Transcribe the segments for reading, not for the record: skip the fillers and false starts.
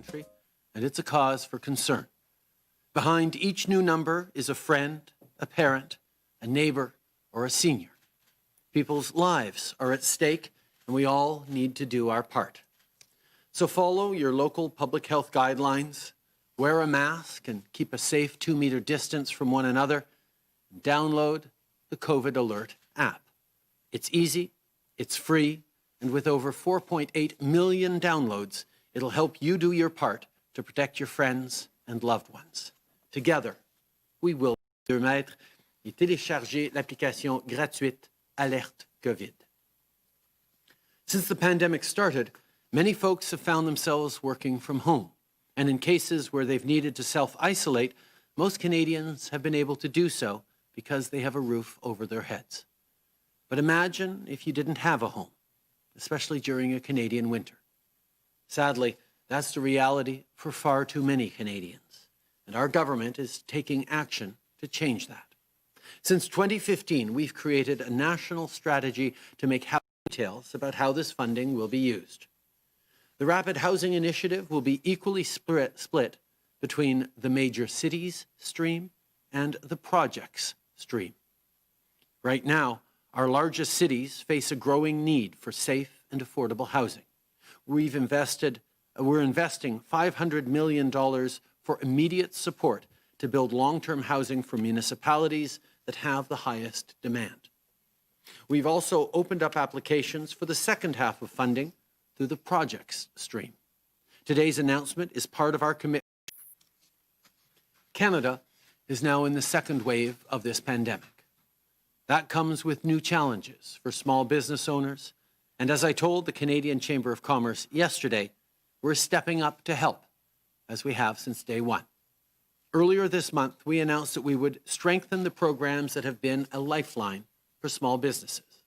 country, and it's a cause for concern. Behind each new number is a friend, a parent, a neighbor, or a senior. People's lives are at stake, and we all need to do our part. So follow your local public health guidelines, wear a mask and keep a safe 2-meter distance from one another, and download the COVID Alert app. It's easy, it's free, and with over 4.8 million downloads, it'll help you do your part to protect your friends and loved ones. Together, we will permettre et télécharger l'application gratuite Alerte COVID. Since the pandemic started, many folks have found themselves working from home. And in cases where they've needed to self-isolate, most Canadians have been able to do so because they have a roof over their heads. But imagine if you didn't have a home, especially during a Canadian winter. Sadly, that's the reality for far too many Canadians, and our government is taking action to change that. Since 2015, we've created a national strategy to make details about how this funding will be used. The Rapid Housing Initiative will be equally split between the major cities stream and the projects stream. Right now, our largest cities face a growing need for safe and affordable housing. We're investing $500 million for immediate support to build long-term housing for municipalities that have the highest demand. We've also opened up applications for the second half of funding through the projects stream. Today's announcement is part of our commitment. Canada is now in the second wave of this pandemic. That comes with new challenges for small business owners, and as I told the Canadian Chamber of Commerce yesterday, we're stepping up to help, as we have since day one. Earlier this month, we announced that we would strengthen the programs that have been a lifeline for small businesses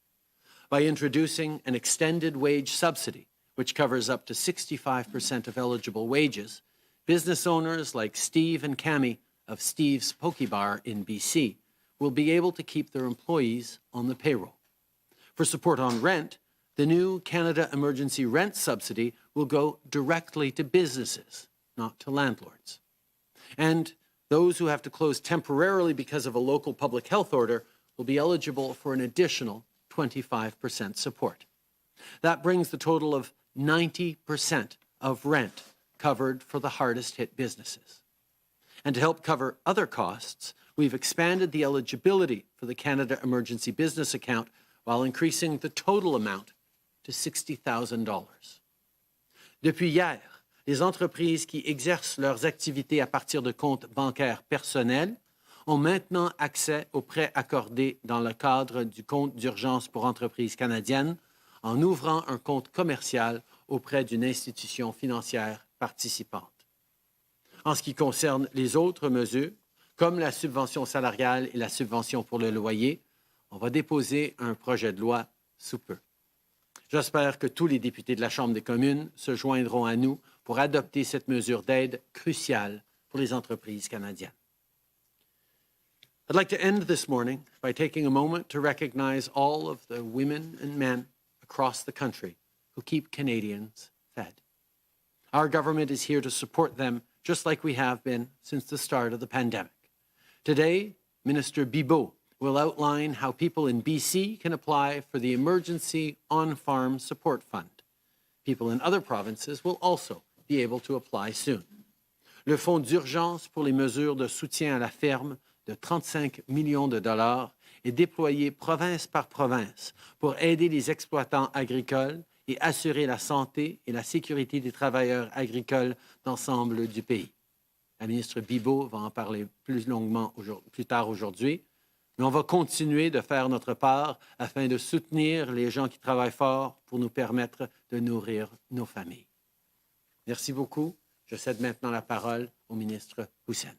by introducing an extended wage subsidy, which covers up to 65% of eligible wages. Business owners like Steve and Cami of Steve's Poke Bar in BC will be able to keep their employees on the payroll. For support on rent, the new Canada Emergency Rent Subsidy will go directly to businesses, not to landlords. And those who have to close temporarily because of a local public health order will be eligible for an additional 25% support. That brings the total of 90% of rent covered for the hardest hit businesses. And to help cover other costs, we've expanded the eligibility for the Canada Emergency Business Account while increasing the total amount to $60,000. Depuis hier, les entreprises qui exercent leurs activités à partir de comptes bancaires personnels ont maintenant accès aux prêts accordés dans le cadre du compte d'urgence pour entreprises canadiennes en ouvrant un compte commercial auprès d'une institution financière participante. En ce qui concerne les autres mesures, comme la subvention salariale et la subvention pour le loyer, on va déposer un projet de loi sous peu. J'espère que tous les députés de la Chambre des communes se joindront à nous pour adopter cette mesure d'aide cruciale pour les entreprises canadiennes. I'd like to end this morning by taking a moment to recognize all of the women and men across the country who keep Canadians fed. Our government is here to support them just like we have been since the start of the pandemic. Today, Minister Bibeau will outline how people in BC can apply for the Emergency On-Farm Support Fund. People in other provinces will also be able to apply soon. Le Fonds d'urgence pour les mesures de soutien à la ferme de 35 millions de dollars est déployé province par province pour aider les exploitants agricoles et assurer la santé et la sécurité des travailleurs agricoles d'ensemble du pays. La ministre Bibeau va en parler plus longuement plus tard aujourd'hui. Mais on va continuer de faire notre part afin de soutenir les gens qui travaillent fort pour nous permettre de nourrir nos familles. Merci beaucoup. Je cède maintenant la parole au ministre Hussein.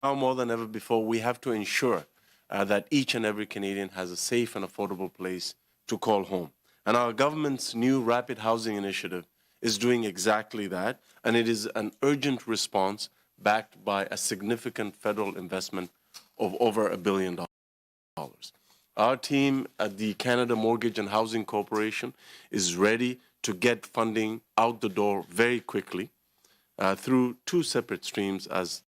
Now more than ever before, we have to ensure that each and every Canadian has a safe and affordable place to call home. And our government's new rapid housing initiative is doing exactly that, and it is an urgent response backed by a significant federal investment of over $1 billion. Our team at the Canada Mortgage and Housing Corporation is ready to get funding out the door very quickly through two separate streams as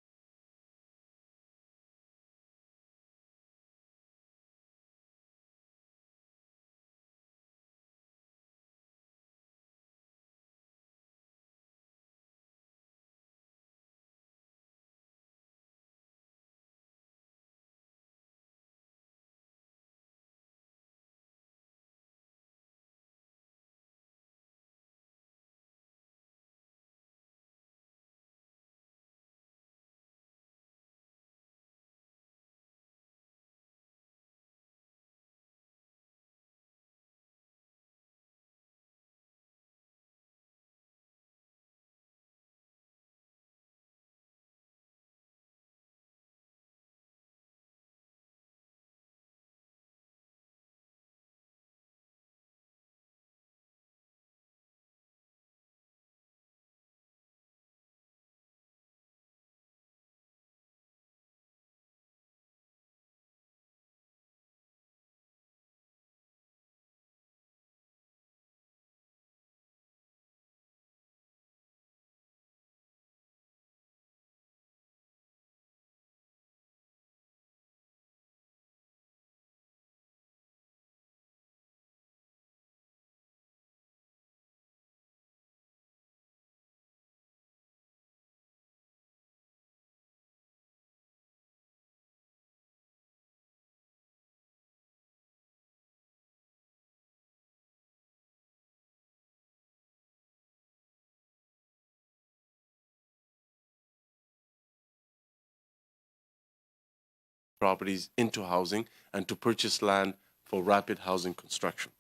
properties into housing and to purchase land for rapid housing construction.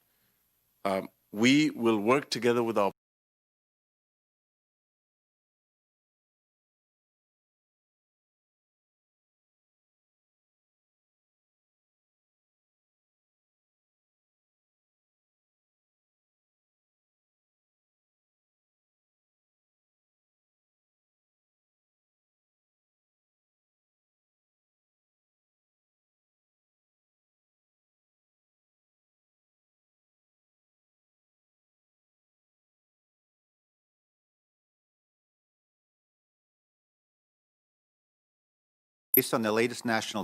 We will work together with our Based on the latest national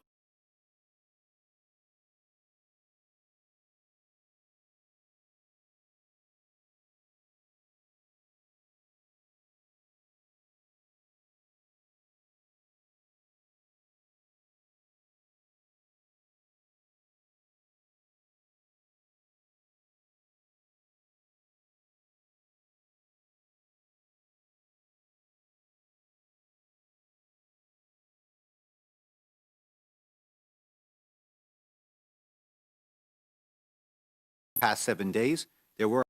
past 7 days, there were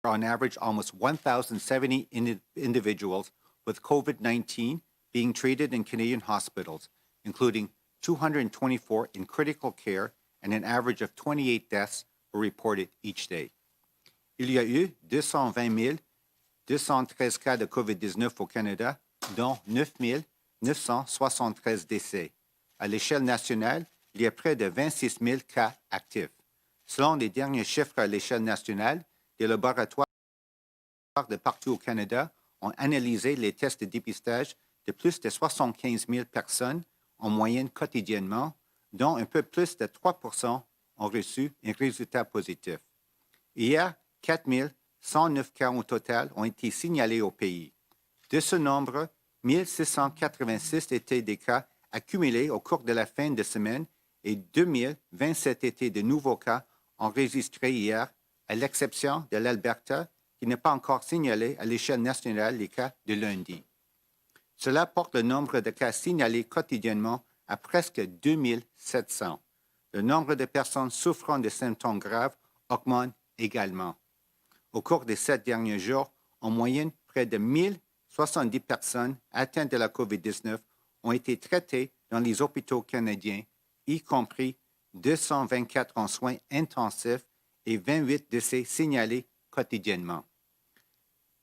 on average almost 1,070 individuals with COVID-19 being treated in Canadian hospitals, including 224 in critical care, and an average of 28 deaths were reported each day. Il y a eu 220 213 cas de COVID-19 au Canada, dont 9 973 décès. À l'échelle nationale, il y a près de 26 000 cas actifs. Selon les derniers chiffres à l'échelle nationale, des laboratoires de partout au Canada ont analysé les tests de dépistage de plus de 75 000 personnes en moyenne quotidiennement, dont un peu plus de 3 % ont reçu un résultat positif. Hier, 4 109 cas au total ont été signalés au pays. De ce nombre, 1 686 étaient des cas accumulés au cours de la fin de semaine et 2 027 étaient de nouveaux cas enregistrés hier, à l'exception de l'Alberta, qui n'a pas encore signalé à l'échelle nationale les cas de lundi. Cela porte le nombre de cas signalés quotidiennement à presque 2 700. Le nombre de personnes souffrant de symptômes graves augmente également. Au cours des 7 derniers jours, en moyenne, près de 1 070 personnes atteintes de la COVID-19 ont été traitées dans les hôpitaux canadiens, y compris 224 en soins intensifs et 28 décès signalés quotidiennement.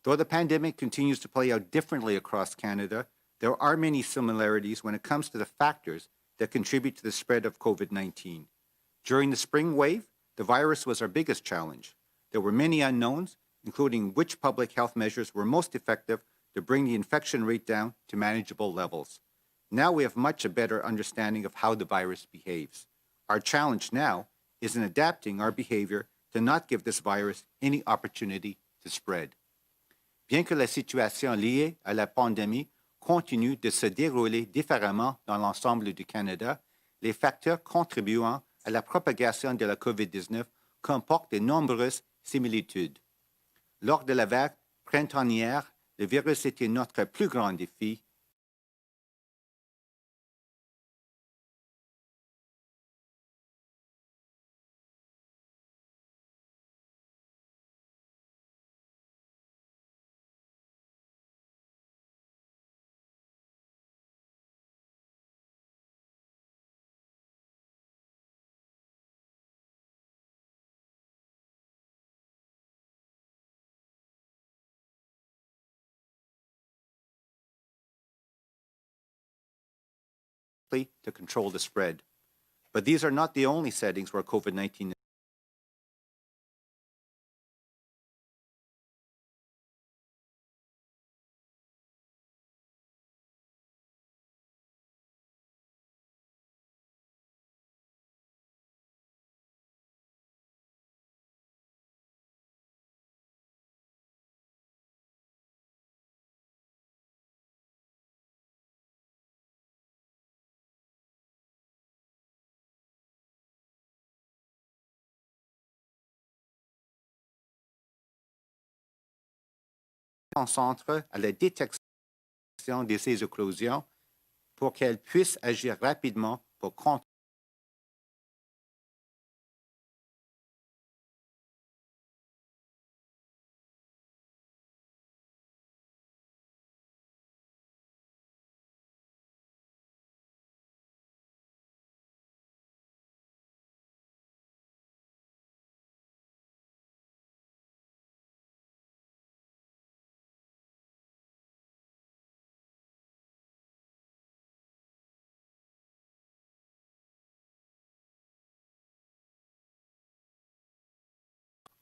Though the pandemic continues to play out differently across Canada, there are many similarities when it comes to the factors that contribute to the spread of COVID-19. During the spring wave, the virus was our biggest challenge. There were many unknowns, including which public health measures were most effective to bring the infection rate down to manageable levels. Now we have much a better understanding of how the virus behaves. Our challenge now is in adapting our behavior to not give this virus any opportunity to spread. Bien que la situation liée à la pandémie continue de se dérouler différemment dans l'ensemble du Canada, les facteurs contribuant à la propagation de la COVID-19 comportent de nombreuses similitudes. Lors de la vague printanière, le virus était notre plus grand défi. To control the spread. But these are not the only settings where COVID-19 concentre à la détection de ces éclosions pour qu'elles puissent agir rapidement pour contrer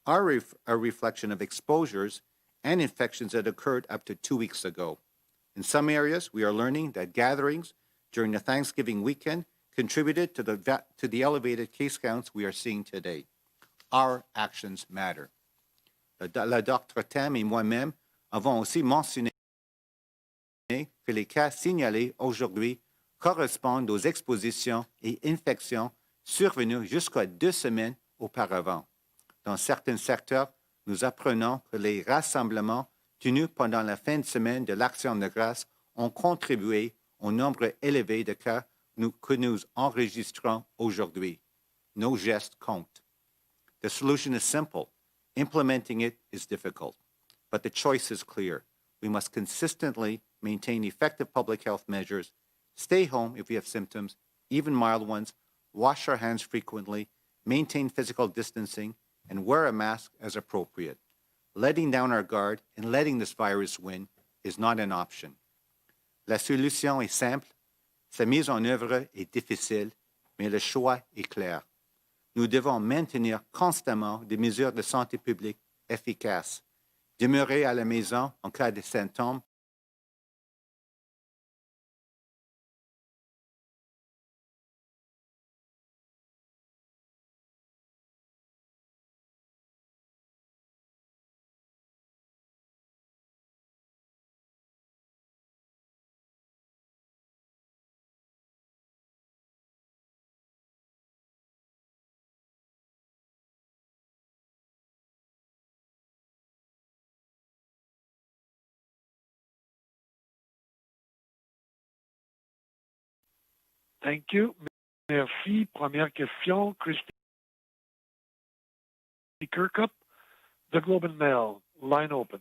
are a reflection of exposures and infections that occurred up to 2 weeks ago. In some areas, we are learning that gatherings during the Thanksgiving weekend contributed to the elevated case counts we are seeing today. Our actions matter. La Dr. Tam et moi-même avons aussi mentionné que les cas signalés aujourd'hui correspondent aux expositions et infections survenues jusqu'à 2 semaines auparavant. Dans certains secteurs, nous apprenons que les rassemblements tenus pendant la fin de semaine de l'Action de grâce ont contribué au nombre élevé de cas que nous enregistrons aujourd'hui. Nos gestes comptent. The solution is simple. Implementing it is difficult. But the choice is clear. We must consistently maintain effective public health measures, stay home if we have symptoms, even mild ones, wash our hands frequently, maintain physical distancing, and wear a mask as appropriate. Letting down our guard and letting this virus win is not an option. La solution est simple, sa mise en œuvre est difficile, mais le choix est clair. Nous devons maintenir constamment des mesures de santé publique efficaces, demeurer à la maison en cas de symptômes, Thank you. Merci. Première question, Christy Kirkup, The Globe and Mail, line open.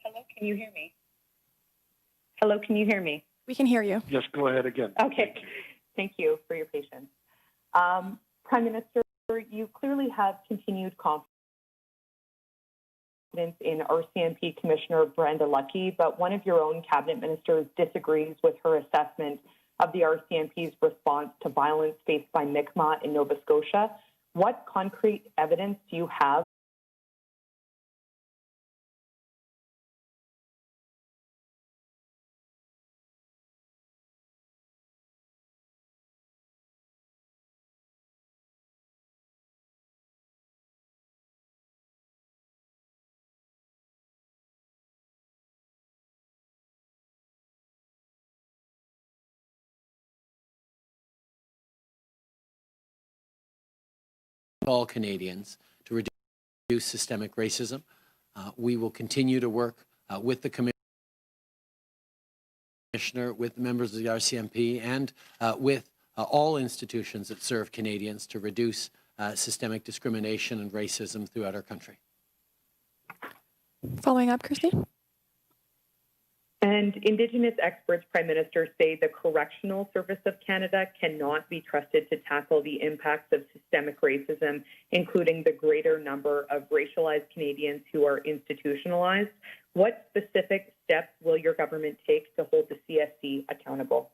Hello, can you hear me? Hello, can you hear me? We can hear you. Yes, go ahead again. Okay, thank you for your patience. Prime Minister, you clearly have continued confidence in RCMP Commissioner Brenda Lucki, but one of your own cabinet ministers disagrees with her assessment of the RCMP's response to violence faced by Mi'kmaq in Nova Scotia. What concrete evidence do you have? All Canadians to reduce systemic racism. We will continue to work with the Commissioner, with members of the RCMP, and with all institutions that serve Canadians to reduce systemic discrimination and racism throughout our country. Following up, Kirsty? And Indigenous experts, Prime Minister, say the Correctional Service of Canada cannot be trusted to tackle the impacts of systemic racism, including the greater number of racialized Canadians who are institutionalized. What specific steps will your government take to hold the CSC accountable?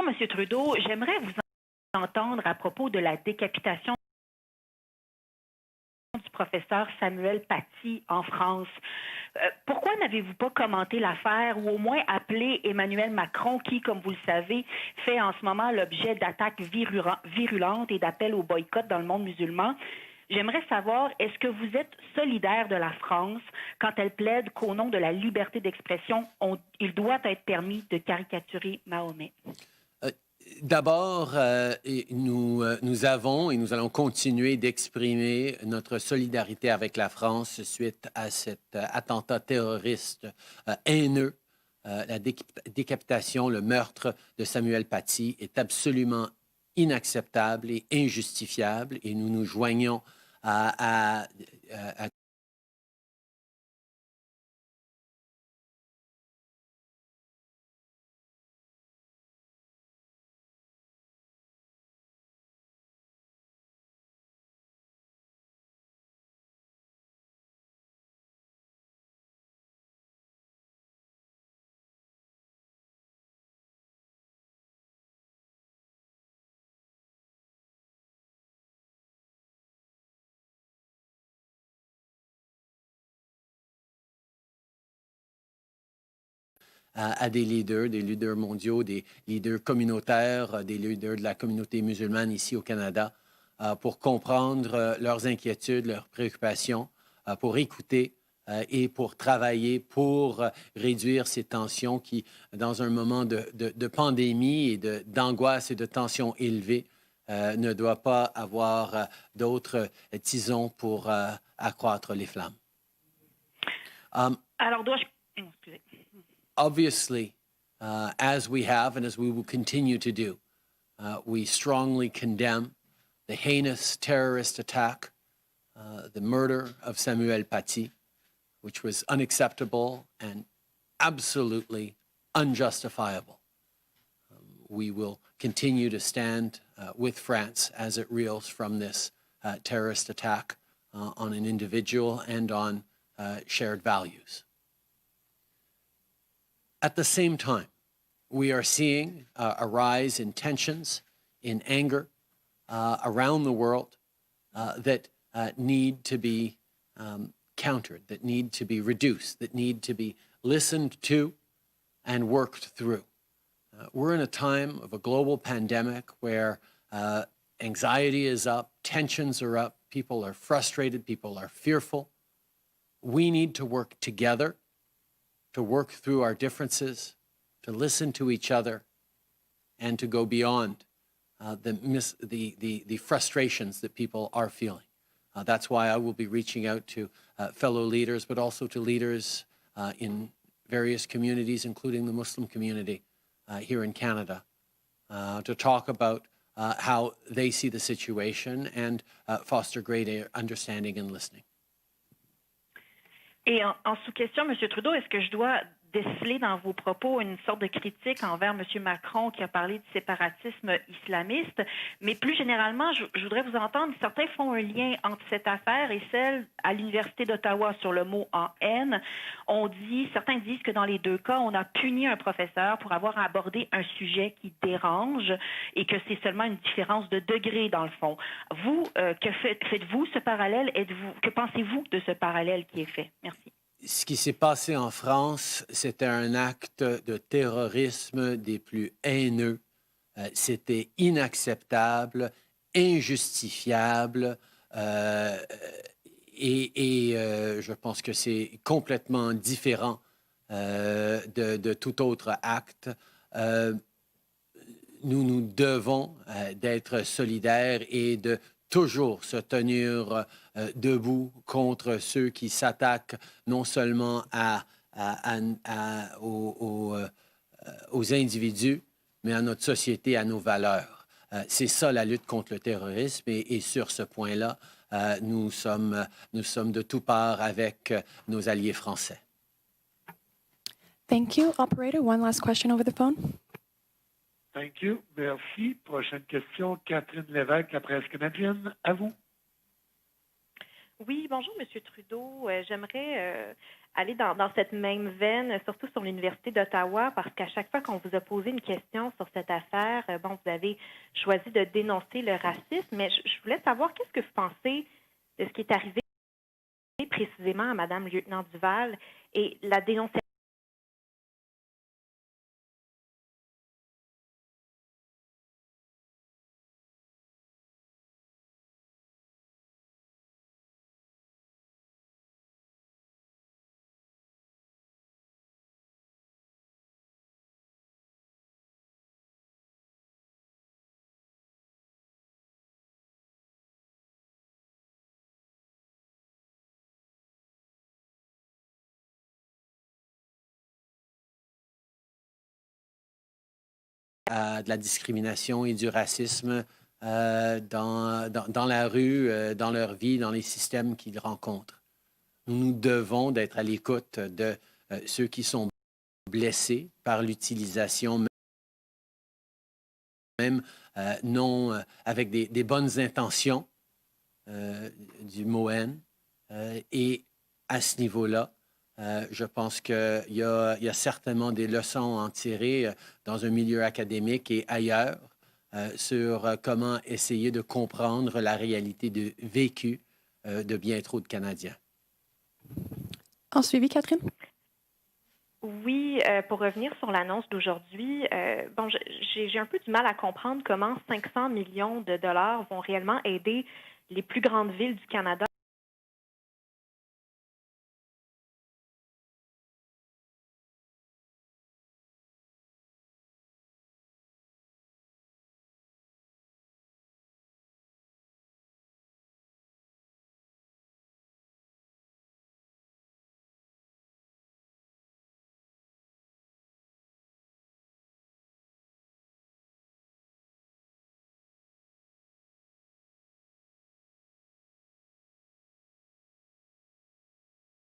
Monsieur Trudeau, j'aimerais vous entendre à propos de la décapitation du professeur Samuel Paty en France. Pourquoi n'avez-vous pas commenté l'affaire ou au moins appelé Emmanuel Macron qui, comme vous le savez, fait en ce moment l'objet d'attaques virulentes et d'appels au boycott dans le monde musulman? J'aimerais savoir, est-ce que vous êtes solidaire de la France quand elle plaide qu'au nom de la liberté d'expression, il doit être permis de caricaturer Mahomet? D'abord, nous avons et nous allons continuer d'exprimer notre solidarité avec la France suite à cet attentat terroriste haineux. La décapitation, le meurtre de Samuel Paty est absolument inacceptable et injustifiable et nous nous joignons à des leaders mondiaux, des leaders communautaires, des leaders de la communauté musulmane ici au Canada, pour comprendre leurs inquiétudes, leurs préoccupations, pour écouter et pour travailler pour réduire ces tensions qui, dans un moment de pandémie et d'angoisse et de tensions élevées, ne doit pas avoir d'autres tisons pour accroître les flammes. Alors, dois-je... Excusez. Obviously, as we have and as we will continue to do, we strongly condemn the heinous terrorist attack, the murder of Samuel Paty, which was unacceptable and absolutely unjustifiable. we will continue to stand with France as it reels from this terrorist attack on an individual and on shared values. At the same time, we are seeing a rise in tensions, in anger around the world that need to be countered, that need to be reduced, that need to be listened to and worked through. We're in a time of a global pandemic where anxiety is up, tensions are up, people are frustrated, people are fearful. We need to work together to work through our differences, to listen to each other, and to go beyond the frustrations that people are feeling. That's why I will be reaching out to fellow leaders, but also to leaders in various communities, including the Muslim community here in Canada, to talk about how they see the situation and foster greater understanding and listening. Et en sous-question, M. Trudeau, est-ce que je dois déceler dans vos propos une sorte de critique envers M. Macron qui a parlé de séparatisme islamiste? Mais plus généralement, je voudrais vous entendre, certains font un lien entre cette affaire et celle à l'Université d'Ottawa sur le mot en haine. Certains disent que dans les deux cas, on a puni un professeur pour avoir abordé un sujet qui dérange et que c'est seulement une différence de degré dans le fond. Vous, faites-vous ce parallèle? Que pensez-vous de ce parallèle qui est fait? Merci. Ce qui s'est passé en France, c'était un acte de terrorisme des plus haineux. C'était inacceptable, injustifiable et je pense que c'est complètement différent de tout autre acte. Nous devons d'être solidaires et de toujours se tenir debout contre ceux qui s'attaquent non seulement aux individus, mais à notre société, à nos valeurs. C'est ça la lutte contre le terrorisme et sur ce point-là, nous sommes de tout part avec nos alliés français. Thank you. Operator, one last question over the phone. Thank you. Merci. Prochaine question, Catherine Lévesque, la presse canadienne. À vous. Oui, bonjour, M. Trudeau. J'aimerais aller dans cette même veine, surtout sur l'Université d'Ottawa, parce qu'à chaque fois qu'on vous a posé une question sur cette affaire, vous avez choisi de dénoncer le racisme, mais je voulais savoir qu'est-ce que vous pensez de ce qui est arrivé précisément à Mme Lieutenant Duval et la dénonciation de la discrimination et du racisme dans la rue, dans leur vie, dans les systèmes qu'ils rencontrent. Nous devons d'être à l'écoute de ceux qui sont blessés par l'utilisation, même non avec des bonnes intentions du mot haine. Et à ce niveau-là, je pense qu'il y a certainement des leçons à en tirer dans un milieu académique et ailleurs sur comment essayer de comprendre la réalité de vécu de bien trop de Canadiens. En suivi, Catherine? Oui, pour revenir sur l'annonce d'aujourd'hui, j'ai un peu du mal à comprendre comment 500 millions de dollars vont réellement aider les plus grandes villes du Canada.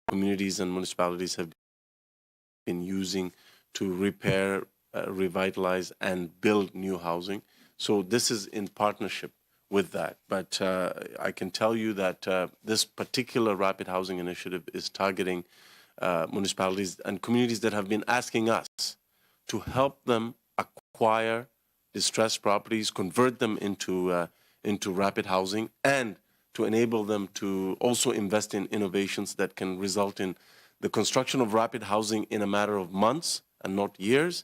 Communities and municipalities have been using to repair revitalize and build new housing. So this is in partnership with that. But I can tell you that this particular rapid housing initiative is targeting municipalities and communities that have been asking us to help them acquire distressed properties, convert them into rapid housing, and to enable them to also invest in innovations that can result in the construction of rapid housing in a matter of months and not years,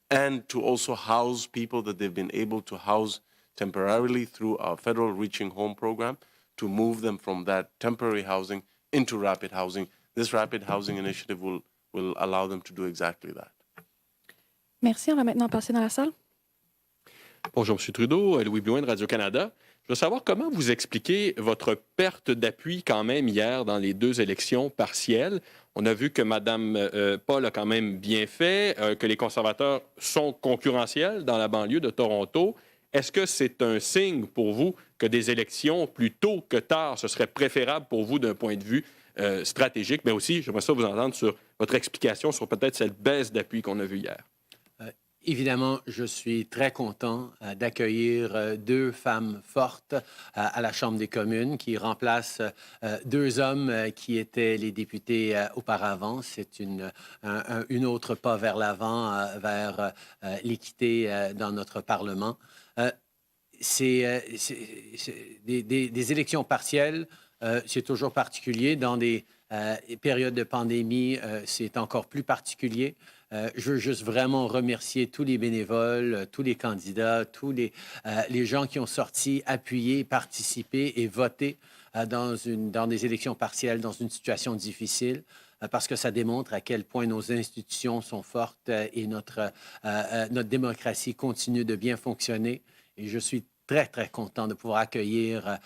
and to also house people that they've been able to house temporarily through our federal Reaching Home program, to move them from that temporary housing into rapid housing. This rapid housing initiative will allow them to do exactly that. Merci. On va maintenant passer dans la salle. Bonjour, M. Trudeau. Louis Blouin de Radio-Canada. Je veux savoir comment vous expliquez votre perte d'appui quand même hier dans les deux élections partielles. On a vu que Mme Paul a quand même bien fait, que les conservateurs sont concurrentiels dans la banlieue de Toronto. Est-ce que c'est un signe pour vous que des élections plus tôt que tard, ce serait préférable pour vous d'un point de vue stratégique? Mais aussi, j'aimerais ça vous entendre sur votre explication sur peut-être cette baisse d'appui qu'on a vue hier. Évidemment, je suis très content d'accueillir deux femmes fortes à la Chambre des communes qui remplacent deux hommes qui étaient les députés auparavant. C'est une autre pas vers l'avant, vers l'équité dans notre Parlement. Des élections partielles, c'est toujours particulier. Dans des périodes de pandémie, c'est encore plus particulier. Je veux juste vraiment remercier tous les bénévoles, tous les candidats, tous les gens qui ont sorti, appuyé, participé et voté dans des élections partielles, dans une situation difficile, parce que ça démontre à quel point nos institutions sont fortes et notre démocratie continue de bien fonctionner. Et je suis très, très content de pouvoir accueillir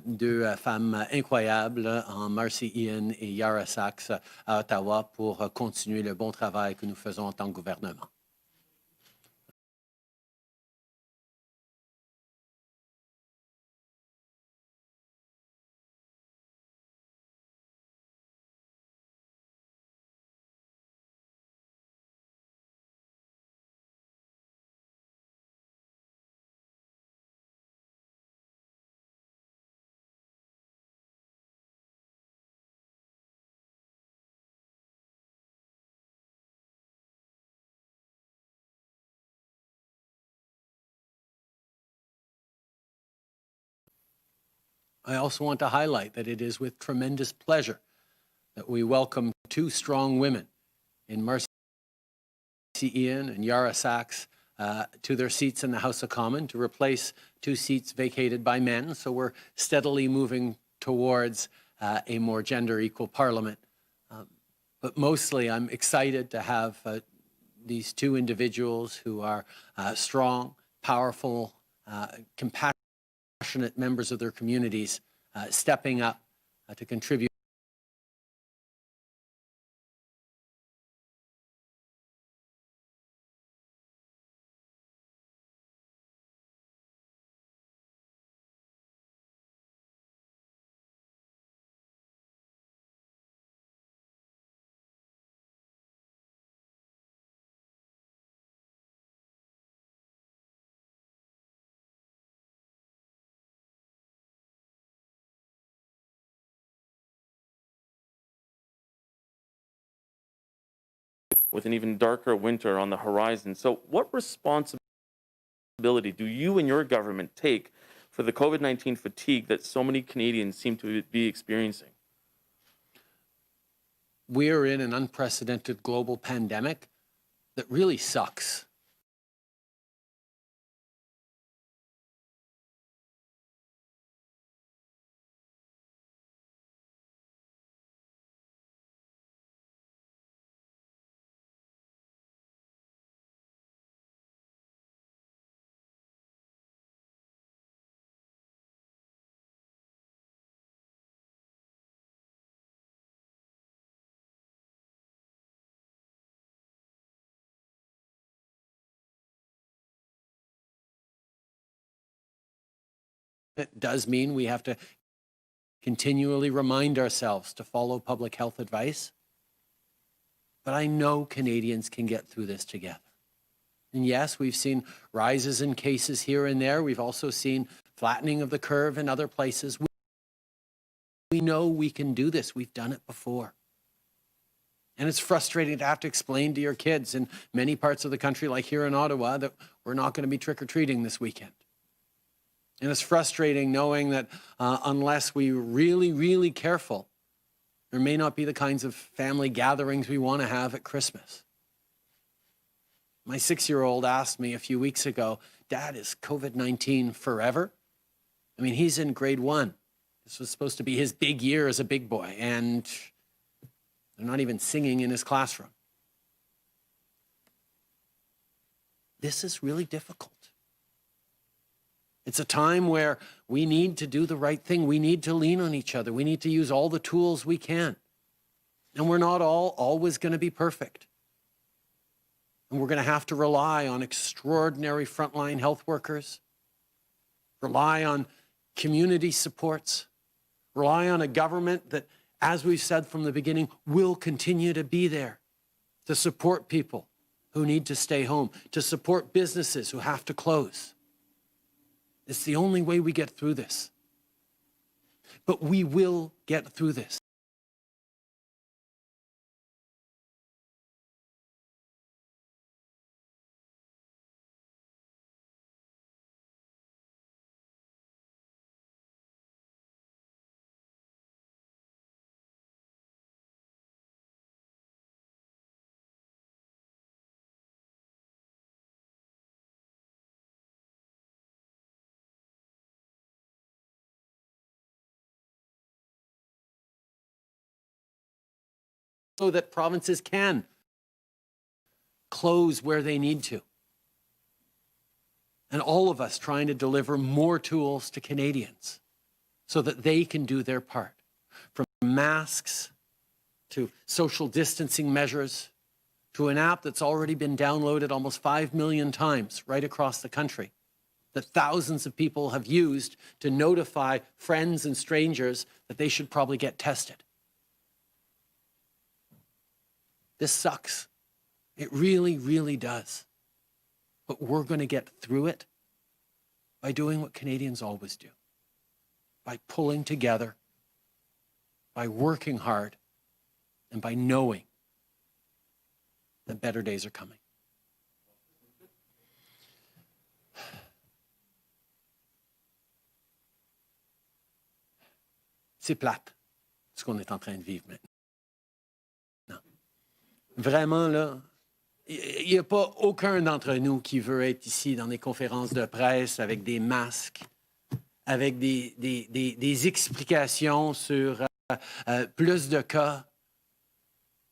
deux femmes incroyables en Marcy Ian et Yara Sachs à Ottawa pour continuer le bon travail que nous faisons en tant que gouvernement. I also want to highlight that it is with tremendous pleasure that we welcome two strong women in Marcy Ian and Yara Sachs to their seats in the House of Commons to replace two seats vacated by men. So we're steadily moving towards a more gender-equal parliament. But mostly I'm excited to have these two individuals who are strong, powerful, compassionate members of their communities stepping up to contribute with an even darker winter on the horizon. So what responsibility do you and your government take for the COVID-19 fatigue that so many Canadians seem to be experiencing? We are in an unprecedented global pandemic that really sucks. It does mean we have to continually remind ourselves to follow public health advice. But I know Canadians can get through this together. And yes, we've seen rises in cases here and there. We've also seen flattening of the curve in other places. We know we can do this. We've done it before. And it's frustrating to have to explain to your kids in many parts of the country, like here in Ottawa, that we're not going to be trick-or-treating this weekend. And it's frustrating knowing that unless we're really, really careful, there may not be the kinds of family gatherings we want to have at Christmas. My 6-year-old asked me a few weeks ago, Dad, is COVID-19 forever? I mean, he's in grade 1. This was supposed to be his big year as a big boy, and they're not even singing in his classroom. This is really difficult. It's a time where we need to do the right thing. We need to lean on each other. We need to use all the tools we can. And we're not always going to be perfect. And we're going to have to rely on extraordinary frontline health workers, rely on community supports, rely on a government that, as we've said from the beginning, will continue to be there to support people who need to stay home, to support businesses who have to close. It's the only way we get through this. But we will get through this. So that provinces can close where they need to. And all of us trying to deliver more tools to Canadians so that they can do their part. From masks to social distancing measures to an app that's already been downloaded almost 5 million times right across the country, that thousands of people have used to notify friends and strangers that they should probably get tested. This sucks. It really, really does. But we're going to get through it by doing what Canadians always do, by pulling together, by working hard, and by knowing that better days are coming. C'est plate, ce qu'on est en train de vivre maintenant. Vraiment, là, il n'y a pas aucun d'entre nous qui veut être ici dans des conférences de presse avec des masques, avec des explications sur plus de cas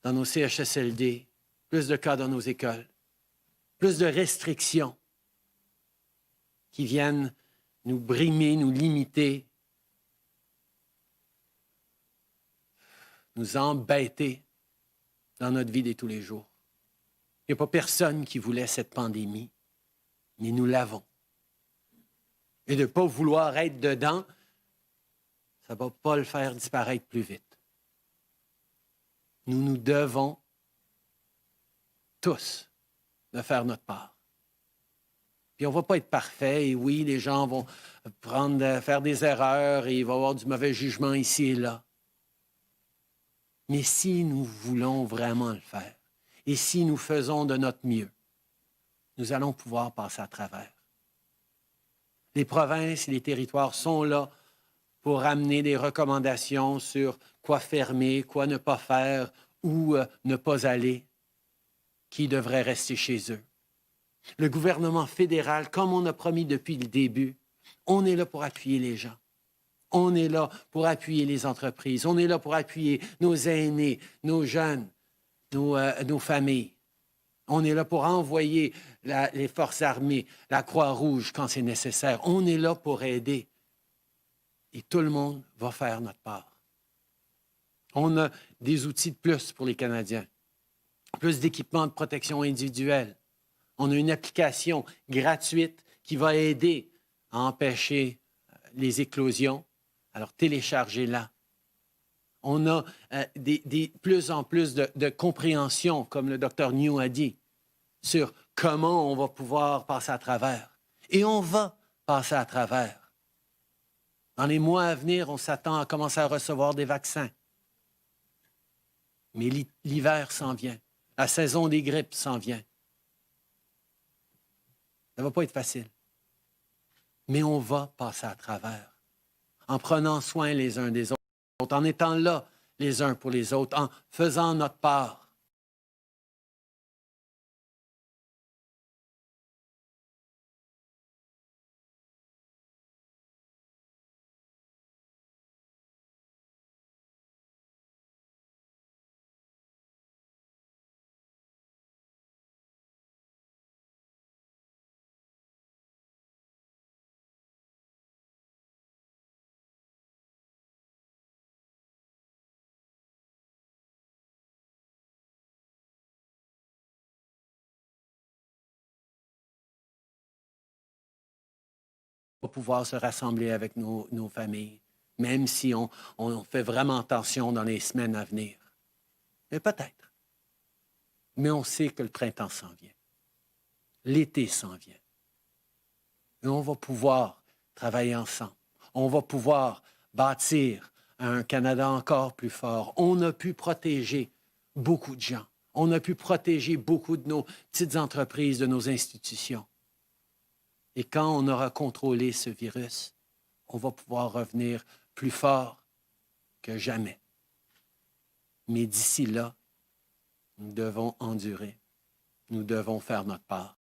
dans nos CHSLD, plus de cas dans nos écoles, plus de restrictions qui viennent nous brimer, nous limiter, nous embêter dans notre vie de tous les jours. Il n'y a pas personne qui voulait cette pandémie, mais nous l'avons. Et de ne pas vouloir être dedans, ça ne va pas le faire disparaître plus vite. Nous devons tous de faire notre part. Puis on ne va pas être parfait, et oui, les gens vont faire des erreurs, et il va y avoir du mauvais jugement ici et là. Mais si nous voulons vraiment le faire, et si nous faisons de notre mieux, nous allons pouvoir passer à travers. Les provinces et les territoires sont là pour amener des recommandations sur quoi fermer, quoi ne pas faire, où ne pas aller, qui devrait rester chez eux. Le gouvernement fédéral, comme on a promis depuis le début, on est là pour appuyer les gens. On est là pour appuyer les entreprises. On est là pour appuyer nos aînés, nos jeunes, nos familles. On est là pour envoyer les forces armées, la Croix-Rouge quand c'est nécessaire. On est là pour aider. Et tout le monde va faire notre part. On a des outils de plus pour les Canadiens. Plus d'équipements de protection individuelle. On a une application gratuite qui va aider à empêcher les éclosions. Alors, téléchargez-la. On a plus en plus de compréhension, comme le Dr New a dit, sur comment on va pouvoir passer à travers. Et on va passer à travers. Dans les mois à venir, on s'attend à commencer à recevoir des vaccins. Mais l'hiver s'en vient. La saison des grippes s'en vient. Ça ne va pas être facile. Mais on va passer à travers. En prenant soin les uns des autres, en étant là les uns pour les autres, en faisant notre part. On va pouvoir se rassembler avec nos familles, même si on fait vraiment attention dans les semaines à venir. Mais peut-être. Mais on sait que le printemps s'en vient. L'été s'en vient. Et on va pouvoir travailler ensemble. On va pouvoir bâtir un Canada encore plus fort. On a pu protéger beaucoup de gens. On a pu protéger beaucoup de nos petites entreprises, de nos institutions. Et quand on aura contrôlé ce virus, on va pouvoir revenir plus fort que jamais. Mais d'ici là, nous devons endurer. Nous devons faire notre part.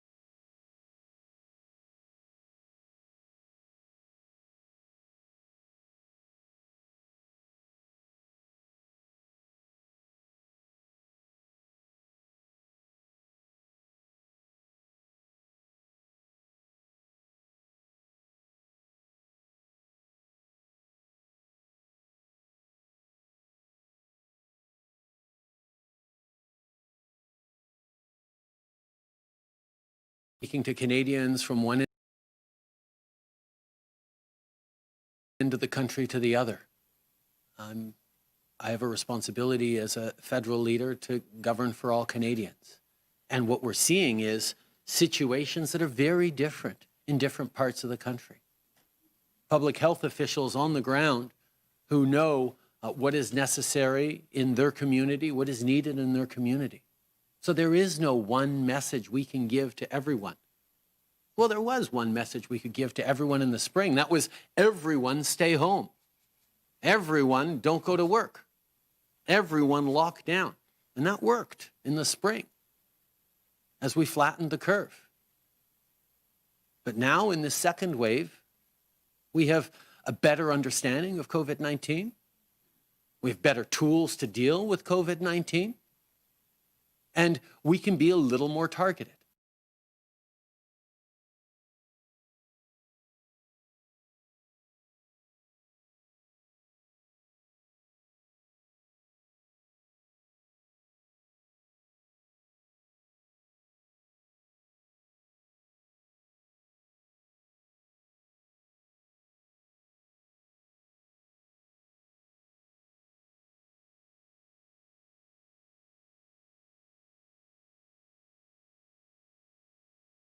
Speaking to Canadians from one end of the country to the other. I have a responsibility as a federal leader to govern for all Canadians. And what we're seeing is situations that are very different in different parts of the country. Public health officials on the ground who know what is necessary in their community, what is needed in their community. So there is no one message we can give to everyone. Well, there was one message we could give to everyone in the spring. That was everyone stay home. Everyone don't go to work. Everyone lock down. And that worked in the spring as we flattened the curve. But now in the second wave, we have a better understanding of COVID-19. We have better tools to deal with COVID-19. And we can be a little more targeted.